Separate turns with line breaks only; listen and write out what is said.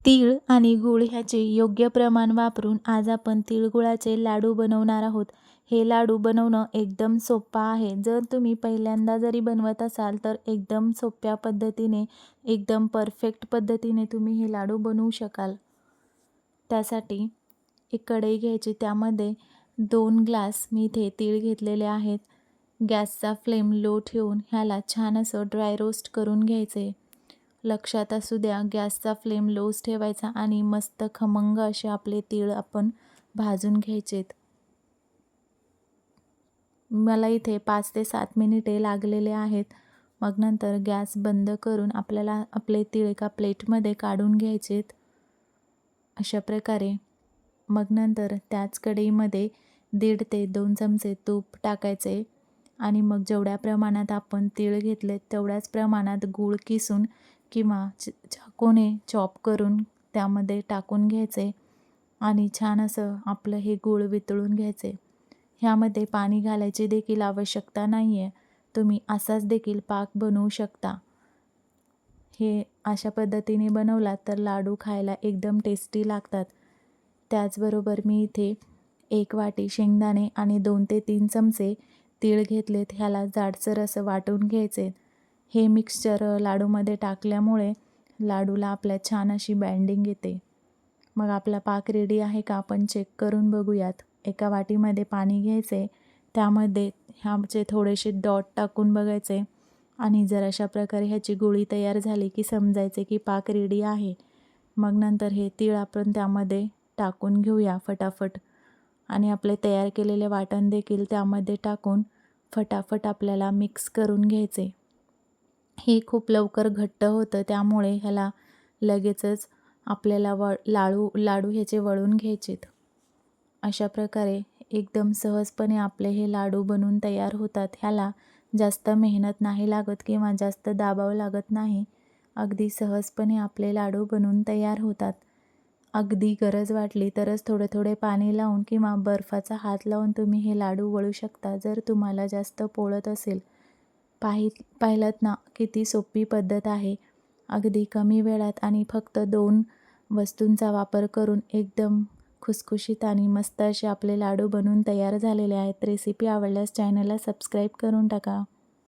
तीळ आणि गूळ ह्याचे योग्य प्रमाण वापरून आज आपण तिळगुळाचे लाडू बनवणार आहोत. हे लाडू बनवणं एकदम सोपं आहे. जर तुम्ही पहिल्यांदा जरी बनवत असाल तर एकदम सोप्या पद्धतीने, एकदम परफेक्ट पद्धतीने तुम्ही हे लाडू बनवू शकाल. त्यासाठी एक कढई घ्यायची, त्यामध्ये 2 ग्लास मी इथे तीळ घेतलेले आहेत. गॅसचा फ्लेम लो ठेवून ह्याला छान असं ड्राय रोस्ट करून घ्यायचे. लक्षात असू द्या, गॅसचा फ्लेम लोच ठेवायचा आणि मस्त खमंग असे आपले तीळ आपण भाजून घ्यायचेत. मला इथे 5 ते 7 मिनिटे लागलेले आहेत. मग नंतर गॅस बंद करून आपल्याला आपले तीळ एका प्लेटमध्ये काढून घ्यायचेत अशा प्रकारे. मग नंतर त्याच कढईमध्ये 1.5 ते 2 चमचे तूप टाकायचे आणि मग जेवढ्या प्रमाणात आपण तीळ घेतले तेवढ्याच प्रमाणात गूळ किसून किंवा चाकूने चॉप करून त्यामध्ये टाकून घ्यायचे आणि छान असं आपलं हे गूळ वितळून घ्यायचे. ह्यामध्ये पाणी घालायची देखील आवश्यकता नाही आहे. तुम्ही असाच देखील पाक बनवू शकता. हे अशा पद्धतीने बनवलात तर लाडू खायला एकदम टेस्टी लागतात. त्याचबरोबर मी इथे 1 वाटी शेंगदाणे आणि 2 ते 3 चमचे तीळ घेतलेत. ह्याला जाडसर असं वाटून घ्यायचे. हे मिक्सचर लाडूमध्ये टाकल्यामुळे लाडूला आपल्या छान अशी बाइंडिंग येते. मग आपला पाक रेडी आहे का आपण चेक करून बघूयात. एका वाटीमध्ये पाणी घ्यायचे, त्यामध्ये ह्याचे थोडेसे डॉट टाकून बघायचे आणि जर अशा प्रकारे ह्याची गोळी तयार झाली की समजायचे की पाक रेडी आहे. मग नंतर हे तीळ आपण त्यामध्ये टाकून घेऊया फटाफट आणि आपले तयार केलेले वाटण देखील त्यामध्ये टाकून फटाफट आपल्याला मिक्स करून घ्यायचे. हे खूप लवकर घट्ट होतं, त्यामुळे ह्याला लगेचच आपल्याला लाडू ह्याचे वळून घ्यायचेत. अशा प्रकारे एकदम सहजपणे आपले हे लाडू बनून तयार होतात. ह्याला जास्त मेहनत नाही लागत किंवा जास्त दाबाव लागत नाही. अगदी सहजपणे आपले लाडू बनून तयार होतात. अगदी गरज वाटली तरच थोडे थोडे पाणी लावून किंवा बर्फाचा हात लावून तुम्ही हे लाडू वळू शकता, जर तुम्हाला जास्त पोळत असेल. पाहिलंत ना किती सोपी पद्धत आहे. अगदी कमी वेळात आणि फक्त 2 वस्तूंचा वापर करून एकदम खुसखुशीत आणि मस्त असे आपले लाडू बनवून तयार झालेले आहेत. रेसिपी आवडल्यास चॅनलला सबस्क्राईब करून टाका.